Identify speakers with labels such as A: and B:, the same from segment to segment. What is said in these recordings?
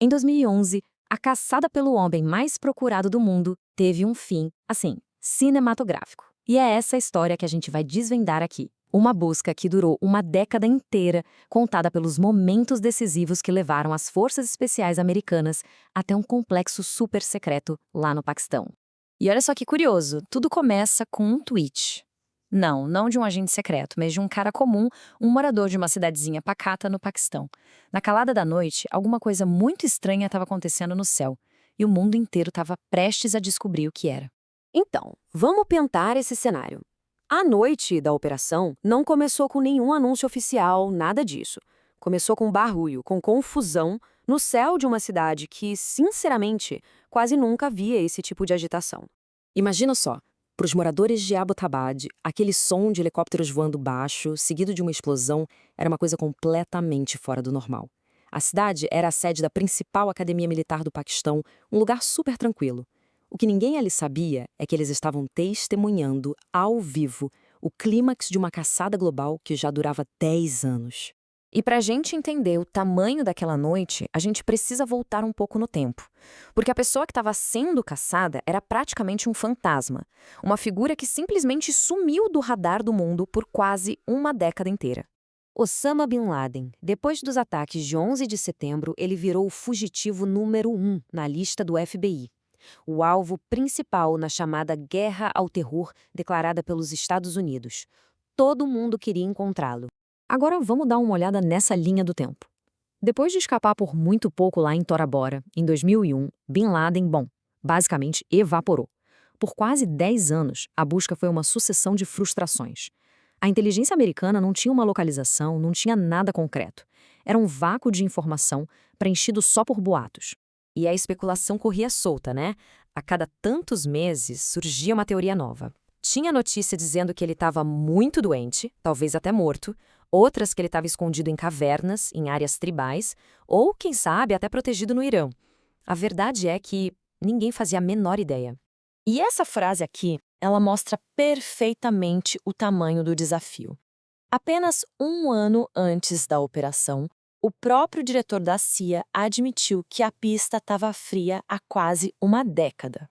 A: Em 2011, a caçada pelo homem mais procurado do mundo teve um fim, assim, cinematográfico. E é essa a história que a gente vai desvendar aqui. Uma busca que durou uma década inteira, contada pelos momentos decisivos que levaram as forças especiais americanas até um complexo super secreto lá no Paquistão. E olha só que curioso, tudo começa com um tweet. Não de um agente secreto, mas de um cara comum, um morador de uma cidadezinha pacata no Paquistão. Na calada da noite, alguma coisa muito estranha estava acontecendo no céu, e o mundo inteiro estava prestes a descobrir o que era.
B: Então, vamos pintar esse cenário. A noite da operação não começou com nenhum anúncio oficial, nada disso. Começou com barulho, com confusão, no céu de uma cidade que, sinceramente, quase nunca via esse tipo de agitação. Imagina só, para os moradores de Abbottabad, aquele som de helicópteros voando baixo, seguido de uma explosão, era uma coisa completamente fora do normal. A cidade era a sede da principal academia militar do Paquistão, um lugar super tranquilo. O que ninguém ali sabia é que eles estavam testemunhando, ao vivo, o clímax de uma caçada global que já durava 10 anos.
A: E para a gente entender o tamanho daquela noite, a gente precisa voltar um pouco no tempo. Porque a pessoa que estava sendo caçada era praticamente um fantasma. Uma figura que simplesmente sumiu do radar do mundo por quase uma década inteira. Osama Bin Laden. Depois dos ataques de 11 de setembro, ele virou o fugitivo número 1 na lista do FBI. O alvo principal na chamada Guerra ao Terror declarada pelos Estados Unidos. Todo mundo queria encontrá-lo. Agora vamos dar uma olhada nessa linha do tempo. Depois de escapar por muito pouco lá em Tora Bora, em 2001, Bin Laden, basicamente evaporou. Por quase 10 anos, a busca foi uma sucessão de frustrações. A inteligência americana não tinha uma localização, não tinha nada concreto. Era um vácuo de informação preenchido só por boatos. E a especulação corria solta, né? A cada tantos meses surgia uma teoria nova. Tinha notícia dizendo que ele estava muito doente, talvez até morto, outras que ele estava escondido em cavernas, em áreas tribais, ou, quem sabe, até protegido no Irã. A verdade é que ninguém fazia a menor ideia. E essa frase aqui, ela mostra perfeitamente o tamanho do desafio. Apenas um ano antes da operação, o próprio diretor da CIA admitiu que a pista estava fria há quase uma década.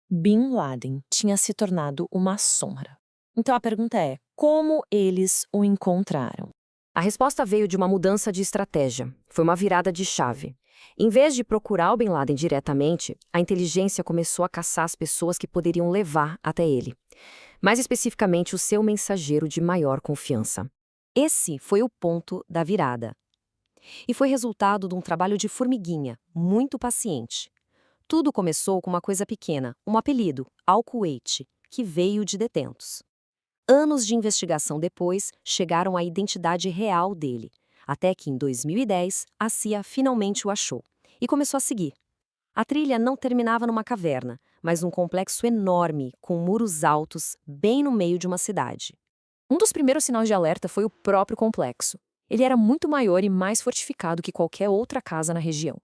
A: Bin Laden tinha se tornado uma sombra. Então a pergunta é, como eles o encontraram? A resposta veio de uma mudança de estratégia. Foi uma virada de chave. Em vez de procurar o Bin Laden diretamente, a inteligência começou a caçar as pessoas que poderiam levar até ele. Mais especificamente, o seu mensageiro de maior confiança. Esse foi o ponto da virada. E foi resultado de um trabalho de formiguinha, muito paciente. Tudo começou com uma coisa pequena, um apelido, Al-Kuwait, que veio de detentos. Anos de investigação depois, chegaram à identidade real dele, até que em 2010 a CIA finalmente o achou e começou a seguir. A trilha não terminava numa caverna, mas num complexo enorme, com muros altos, bem no meio de uma cidade. Um dos primeiros sinais de alerta foi o próprio complexo. Ele era muito maior e mais fortificado que qualquer outra casa na região.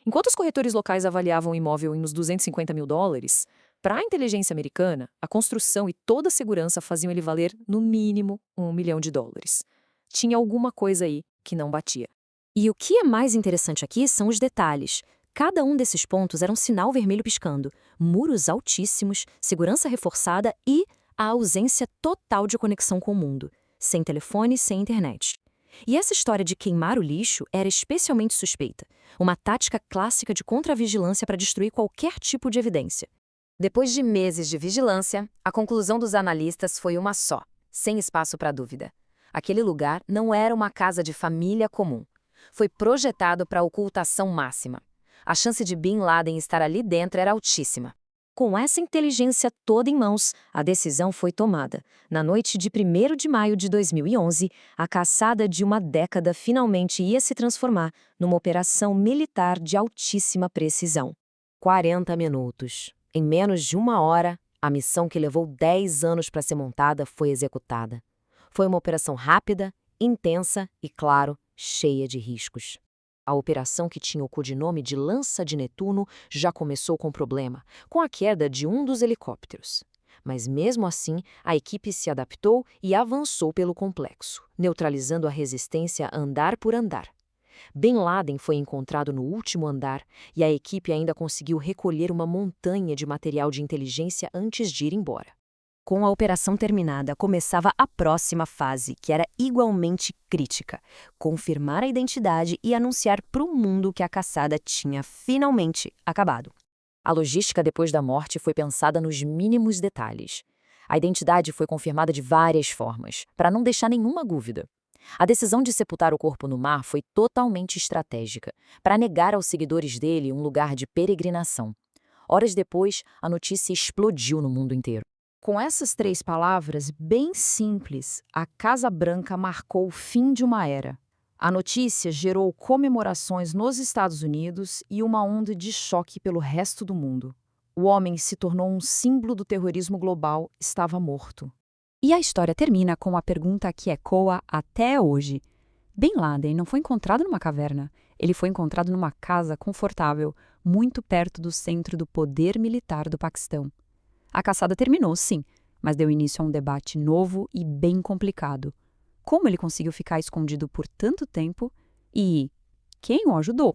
A: Enquanto os corretores locais avaliavam o imóvel em uns $250 mil, para a inteligência americana, a construção e toda a segurança faziam ele valer, no mínimo, $1 milhão. Tinha alguma coisa aí que não batia. E o que é mais interessante aqui são os detalhes. Cada um desses pontos era um sinal vermelho piscando, muros altíssimos, segurança reforçada e a ausência total de conexão com o mundo, sem telefone, sem internet. E essa história de queimar o lixo era especialmente suspeita, uma tática clássica de contra-vigilância para destruir qualquer tipo de evidência. Depois de meses de vigilância, a conclusão dos analistas foi uma só, sem espaço para dúvida. Aquele lugar não era uma casa de família comum. Foi projetado para ocultação máxima. A chance de Bin Laden estar ali dentro era altíssima. Com essa inteligência toda em mãos, a decisão foi tomada. Na noite de 1º de maio de 2011, a caçada de uma década finalmente ia se transformar numa operação militar de altíssima precisão. 40 minutos. Em menos de uma hora, a missão que levou 10 anos para ser montada foi executada. Foi uma operação rápida, intensa e, claro, cheia de riscos. A operação, que tinha o codinome de Lança de Netuno, já começou com problema, com a queda de um dos helicópteros. Mas mesmo assim, a equipe se adaptou e avançou pelo complexo, neutralizando a resistência andar por andar. Bin Laden foi encontrado no último andar e a equipe ainda conseguiu recolher uma montanha de material de inteligência antes de ir embora. Com a operação terminada, começava a próxima fase, que era igualmente crítica: confirmar a identidade e anunciar para o mundo que a caçada tinha finalmente acabado. A logística depois da morte foi pensada nos mínimos detalhes. A identidade foi confirmada de várias formas, para não deixar nenhuma dúvida. A decisão de sepultar o corpo no mar foi totalmente estratégica, para negar aos seguidores dele um lugar de peregrinação. Horas depois, a notícia explodiu no mundo inteiro.
C: Com essas 3 palavras bem simples, a Casa Branca marcou o fim de uma era. A notícia gerou comemorações nos Estados Unidos e uma onda de choque pelo resto do mundo. O homem se tornou um símbolo do terrorismo global, estava morto.
B: E a história termina com a pergunta que ecoa até hoje. Bin Laden não foi encontrado numa caverna. Ele foi encontrado numa casa confortável, muito perto do centro do poder militar do Paquistão. A caçada terminou, sim, mas deu início a um debate novo e bem complicado. Como ele conseguiu ficar escondido por tanto tempo e quem o ajudou?